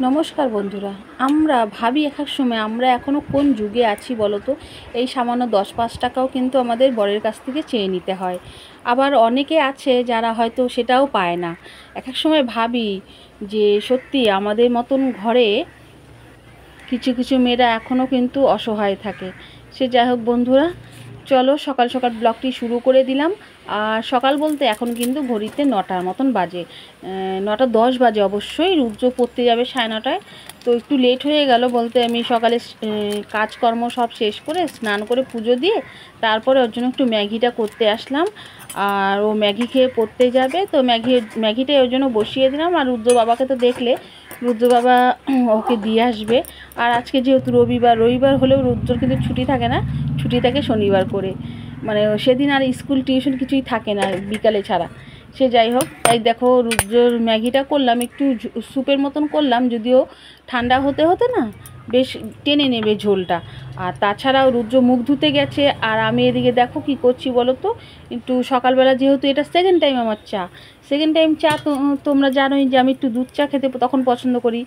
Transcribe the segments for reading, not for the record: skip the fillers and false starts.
নমস্কার বন্ধুরা। আমরা ভাবি এক এক সময় আমরা এখনও কোন যুগে আছি বলো তো। এই সামান্য 10-5 টাকাও কিন্তু আমাদের বরের কাছ থেকে চেয়ে নিতে হয়। আবার অনেকে আছে যারা হয়তো সেটাও পায় না। এক এক সময় ভাবি যে সত্যি আমাদের মতন ঘরে কিছু কিছু মেয়েরা এখনও কিন্তু অসহায় থাকে। সে যাই হোক বন্ধুরা, চলো সকাল সকাল ব্লগটি শুরু করে দিলাম। আর সকাল বলতে এখন কিন্তু ঘড়িতে 9টার মতন বাজে, 9:10 বাজে অবশ্যই। রুদ্র পড়তে যাবে 9:30টায়, তো একটু লেট হয়ে গেল বলতে আমি সকালে কাজকর্ম সব শেষ করে স্নান করে পুজো দিয়ে তারপরে ওর জন্য একটু ম্যাগিটা করতে আসলাম। আর ও ম্যাগি খেয়ে পড়তে যাবে, তো ম্যাগিটাই ওর জন্য বসিয়ে দিলাম। আর রুদ্র বাবাকে তো দেখলে, রুদ্র বাবা ওকে দিয়ে আসবে। আর আজকে যেহেতু রবিবার হলেও রুদ্রর কিন্তু ছুটি থাকে না, ছুটি থাকে শনিবার করে। মানে সেদিন আর স্কুল টিউশন কিছুই থাকে না বিকালে ছাড়া। সে যাই হোক, এই দেখো রুদ্রর ম্যাগিটা করলাম, একটু স্যুপের মতন করলাম, যদিও ঠান্ডা হতে হতে না বেশ টেনে নেবে ঝোলটা। আর তাছাড়াও রুদ্র মুখ ধুতে গেছে, আর আমি এদিকে দেখো কি করছি বলো তো। একটু সকালবেলা যেহেতু এটা সেকেন্ড টাইম আমার সেকেন্ড টাইম চা, তো তোমরা জানোই যে আমি একটু দুধ চা খেতে তখন পছন্দ করি।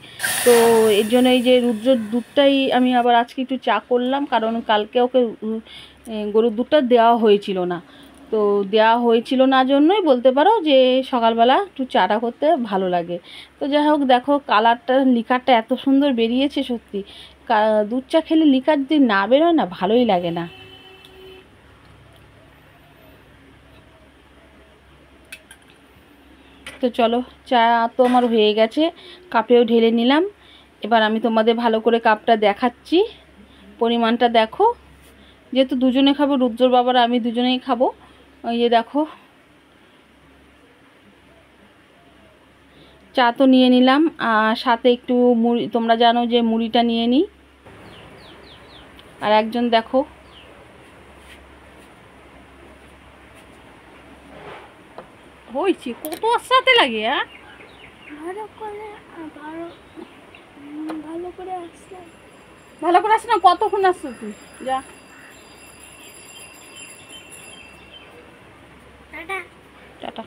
তো এর জন্য এই যে রুদ্রর দুধটাই আমি আবার আজকে একটু চা করলাম, কারণ কালকে ওকে গরুর দুধটা দেওয়া হয়েছিল না। তো দেওয়া হয়েছিল না জন্যই বলতে পারো যে সকালবেলা একটু চাটা করতে ভালো লাগে। তো যাই হোক দেখো কালারটা, লিকারটা এত সুন্দর বেরিয়েছে সত্যি। দুধ চা খেলে লিকার যদি না বেরোয় না ভালোই লাগে না। তো চলো, চা তো আমার হয়ে গেছে, কাপেও ঢেলে নিলাম। এবার আমি তোমাদের ভালো করে কাপটা দেখাচ্ছি, পরিমাণটা দেখো। যেহেতু দুজনে খাবো, রুদ্রর বাবার আমি দুজনেই খাবো। ওই যে দেখো, চা তো নিয়ে নিলাম, আর সাথে একটু মুড়ি, তোমরা জানো যে মুড়িটা নিয়ে নিই। আর একজন দেখো হয়েছে কত সাথে লাগে। ভালো করে আসছে না, কতক্ষণ আসছো তুই? যা টাটা।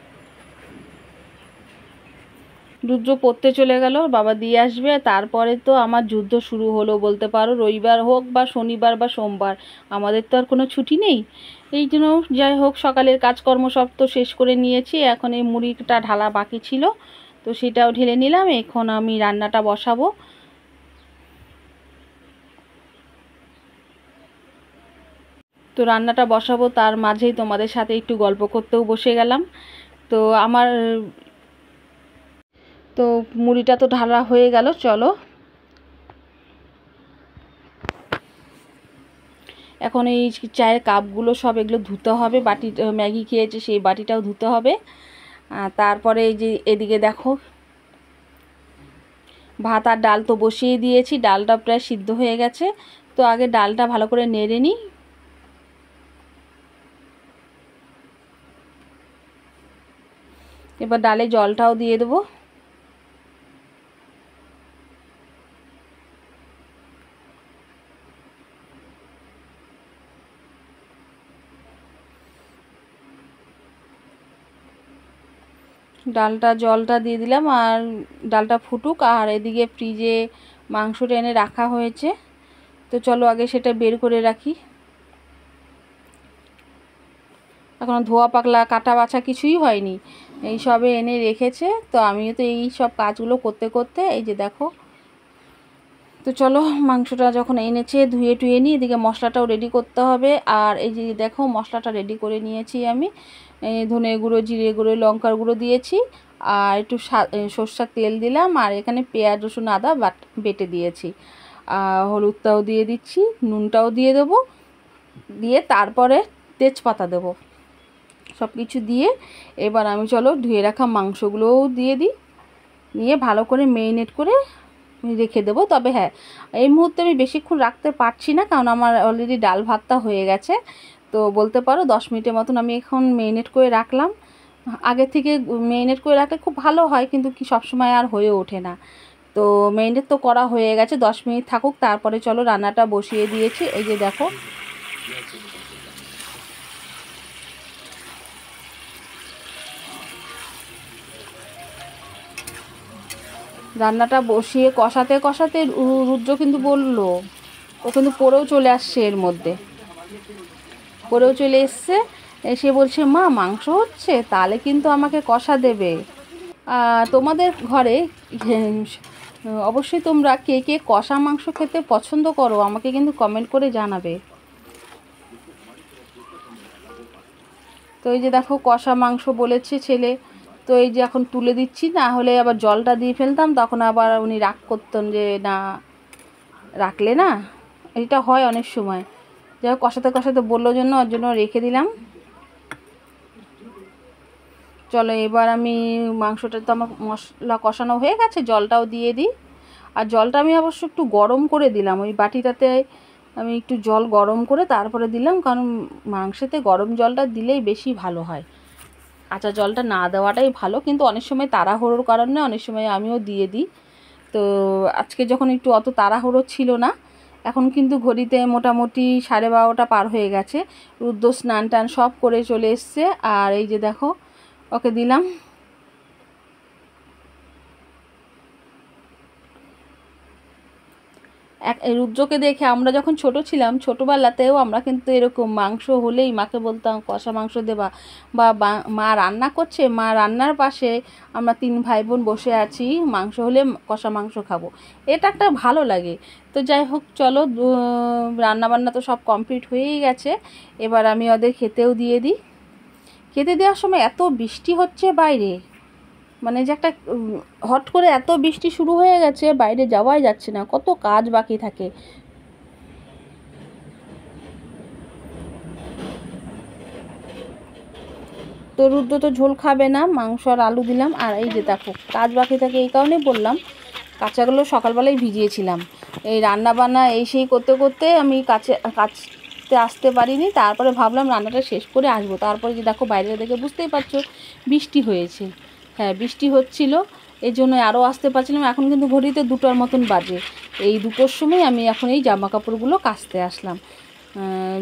রুদ্র পড়তে চলে গেল, বাবা দিয়ে আসবে। তারপরে তো আমার যুদ্ধ শুরু হলো বলতে পারো। রবিবার হোক বা শনিবার বা সোমবার, আমাদের তো আর কোনো ছুটি নেই। এই জন্য যাই হোক, সকালের কাজকর্ম সব তো শেষ করে নিয়েছি। এখন এই মুড়িটা ঢালা বাকি ছিল, তো সেটাও ঢেলে নিলাম। এখন আমি রান্নাটা বসাবো। তো রান্নাটা বসাবো, তার মাঝেই তোমাদের সাথে একটু গল্প করতেও বসে গেলাম। তো আমার তো মুড়িটা তো ঢালা হয়ে গেল। চলো এখন এই চায়ের কাপগুলো সব এগুলো ধুতে হবে, বাটি ম্যাগি খেয়েছে সেই বাটিটাও ধুতে হবে। তারপরে এই যে এদিকে দেখো, ভাত আর ডাল তো বসিয়ে দিয়েছি, ডালটা প্রায় সিদ্ধ হয়ে গেছে। তো আগে ডালটা ভালো করে নেড়ে নিই। এবার ডালে জলটাও দিয়ে দেবো। জলটা দিয়ে দিলাম, আর ডালটা ফুটুক। আর এদিকে ফ্রিজে মাংসটা এনে রাখা হয়েছে, তো চলো আগে সেটা বের করে রাখি। এখনও ধোয়া পাকলা কাটা বাছা কিছুই হয়নি, এই সবে এনে রেখেছে। তো আমিও তো এই সব কাজগুলো করতে করতে এই যে দেখো। তো চলো, মাংসটা যখন এনেছে ধুয়ে টুয়ে নিই, এদিকে মশলাটাও রেডি করতে হবে। আর এই যে দেখো মশলাটা রেডি করে নিয়েছি আমি। ধনে গুঁড়ো, জিরে গুঁড়ো, লঙ্কার গুঁড়ো দিয়েছি, আর একটু সরষের তেল দিলাম। আর এখানে পেঁয়াজ রসুন আদা বেটে দিয়েছি। হলুদটাও দিয়ে দিচ্ছি, নুনটাও দিয়ে দেবো, দিয়ে তারপরে তেজপাতা দেবো। সব কিছু দিয়ে এবার আমি চলো ধুয়ে রাখা মাংসগুলোও দিয়ে দিই, নিয়ে ভালো করে মেরিনেট করে রেখে দেবো। তবে হ্যাঁ, এই মুহূর্তে আমি বেশিক্ষণ রাখতে পারছি না, কারণ আমার অলরেডি ডাল ভাতটা হয়ে গেছে। তো বলতে পারো 10 মিনিটের মতন আমি এখন মেরিনেট করে রাখলাম। আগে থেকে মেরিনেট করে রাখলে খুব ভালো হয়, কিন্তু কি সবসময় আর হয়ে ওঠে না। তো মেরিনেট তো করা হয়ে গেছে, 10 মিনিট থাকুক। তারপরে চলো রান্নাটা বসিয়ে দিয়েছি। এই যে দেখো, রান্নাটা বসিয়ে কষাতে কষাতে রুদ্র কিন্তু বলল, ও কিন্তু পড়েও চলে আসছে, এর মধ্যে পড়েও চলে এসছে। এসে বলছে, মা মাংস হচ্ছে, তাহলে কিন্তু আমাকে কষা দেবে। তোমাদের ঘরে অবশ্যই তোমরা কে কে কষা মাংস খেতে পছন্দ করো আমাকে কিন্তু কমেন্ট করে জানাবে। তো এই যে দেখো কষা মাংস বলেছে ছেলে, তো এই যে এখন তুলে দিচ্ছি, না হলে আবার জলটা দিয়ে ফেলতাম, তখন আবার উনি রাগ করতেন যে না রাখলে না, এটা হয় অনেক সময়। যাই হোক কষাতে কষাতে বললো জন্য ওর জন্য রেখে দিলাম। চলো এবার আমি মাংসটা তো আমার মশলা কষানো হয়ে গেছে, জলটাও দিয়ে দিই। আর জলটা আমি অবশ্য একটু গরম করে দিলাম, ওই বাটিটাতে আমি একটু জল গরম করে তারপরে দিলাম, কারণ মাংসেতে গরম জলটা দিলেই বেশি ভালো হয়, কাঁচা জলটা না দেওয়াটাই ভালো। কিন্তু অনেক সময় তাড়াহুড়োর কারণে অনেক সময় আমিও দিয়ে দিই। তো আজকে যখন একটু অত তাড়াহুড়ো ছিল না, এখন কিন্তু ঘড়িতে মোটামুটি 12:30 পার হয়ে গেছে। রুদ্র স্নান টান সব করে চলে এসছে, আর এই যে দেখো ওকে দিলাম। রুদ্রকে দেখে আমরা যখন ছোট ছিলাম, ছোটোবেলাতেও আমরা কিন্তু এরকম মাংস হলেই মাকে বলতাম কষা মাংস দেবা, বা মা রান্না করছে, মা রান্নার পাশে আমরা 3 ভাই বোন বসে আছি, মাংস হলে কষা মাংস খাবো, এটা একটা ভালো লাগে। তো যাই হোক চলো, রান্নাবান্না তো সব কমপ্লিট হয়েই গেছে, এবার আমি ওদের খেতেও দিয়ে দিই। খেতে দেওয়ার সময় এত বৃষ্টি হচ্ছে বাইরে, মানে যে একটা হট করে এত বৃষ্টি শুরু হয়ে গেছে, বাইরে যাওয়াই যাচ্ছে না, কত কাজ বাকি থাকে। তো রুদ্র তো ঝোল খাবে না, মাংস আর আলু দিলাম। আর এই যে দেখো কাজ বাকি থাকে, এই কারণে বললাম, কাঁচাগুলো সকালবেলায় ভিজিয়েছিলাম, এই রান্না বান্না এই সেই করতে করতে আমি কাচতে আসতে পারিনি। তারপরে ভাবলাম রান্নাটা শেষ করে আসবো, তারপরে যে দেখো বাইরে দেখে বুঝতেই পারছো বৃষ্টি হয়েছে। হ্যাঁ বৃষ্টি হচ্ছিল, এই জন্য আরও আসতে পারছিলাম। এখন কিন্তু ঘড়িতে 2টার মতন বাজে, এই 2টোর সময় আমি এখন এই জামা কাপড়গুলো কাচতে আসলাম।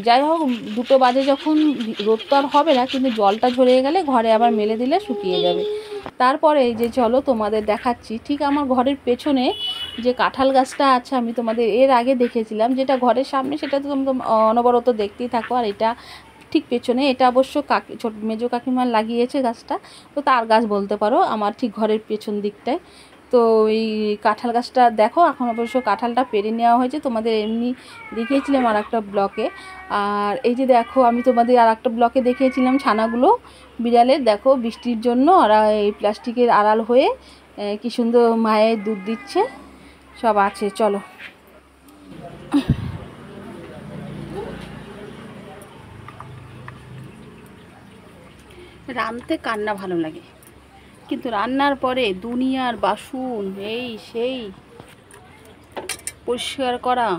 যাই হোক 2টো বাজে যখন, রোদ তো আর হবে না, কিন্তু জলটা ঝরে গেলে ঘরে আবার মেলে দিলে শুকিয়ে যাবে। তারপরে এই যে চলো তোমাদের দেখাচ্ছি, ঠিক আমার ঘরের পেছনে যে কাঁঠাল গাছটা আছে, আমি তোমাদের এর আগে দেখেছিলাম, যেটা ঘরের সামনে সেটা তো তোমরা অনবরত দেখতেই থাকো, আর এটা ঠিক পেছনে, এটা অবশ্য ছোট মেজো কাকিমার লাগিয়েছে গাছটা, তো তার গাছ বলতে পারো, আমার ঠিক ঘরের পেছন দিকটায়। তো এই কাঁঠাল গাছটা দেখো, এখন অবশ্য কাঁঠালটা পেরে নেওয়া হয়েছে, তোমাদের এমনি দেখিয়েছিলাম আর একটা ব্লকে। আর এই যে দেখো আমি তোমাদের আর একটা ব্লকে দেখিয়েছিলাম ছানাগুলো বিড়ালের, দেখো বৃষ্টির জন্য ওরা এই প্লাস্টিকের আড়াল হয়ে কি সুন্দর মায়ের দুধ দিচ্ছে, সব আছে। চলো রাঁধতে কান্না ভালো লাগে, কিন্তু রান্নার পরে দুনিয়ার বাসন এই সেই পরিষ্কার করা,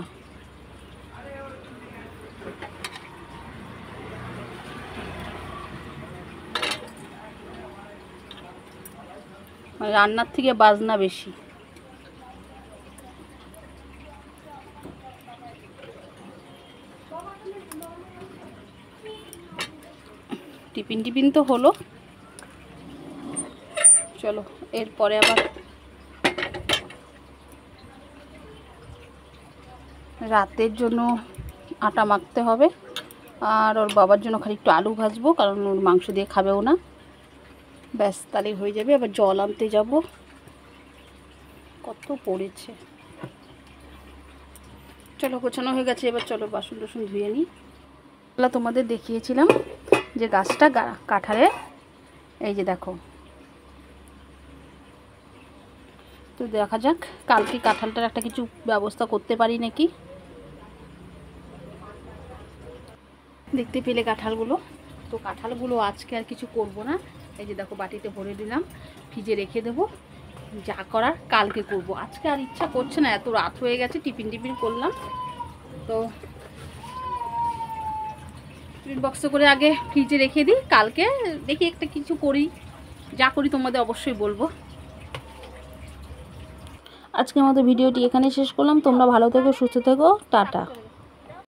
মানে রান্নার থেকে বাজনা বেশি। টিফিন তো হলো, চলো এরপরে আবার রাতের জন্য আটা মাখতে হবে, আর ওর বাবার জন্য খালি একটু আলু ভাজবো, কারণ ওর মাংস দিয়ে খাবেও না, ব্যাস তাহলেই হয়ে যাবে। আবার জল আনতে যাব, কত পড়েছে। চলো গোছানো হয়ে গেছে, এবার চলো বাসন টাসন ধুয়ে নিই। তোমাদের দেখিয়েছিলাম যে গাছটা কাঁঠালের, এই যে দেখো, তো দেখা যাক কালকে কাঁঠালটার একটা কিছু ব্যবস্থা করতে পারি নাকি। দেখতে পেলে কাঁঠালগুলো, তো কাঁঠালগুলো আজকে আর কিছু করব না, এই যে দেখো বাটিতে ভরে দিলাম, ফ্রিজে রেখে দেবো, যা করার কালকে করব, আজকে আর ইচ্ছা করছে না, এত রাত হয়ে গেছে, টিফিন করলাম। তো টিফিন বক্সে করে আগে ফ্রিজে রেখে দিই, কালকে দেখি একটা কিছু করি, যা করি তোমাদের অবশ্যই বলবো। আজকের মতো ভিডিওটি এখানে শেষ করলাম, তোমরা ভালো থেকো, সুস্থ থেকো, টাটা।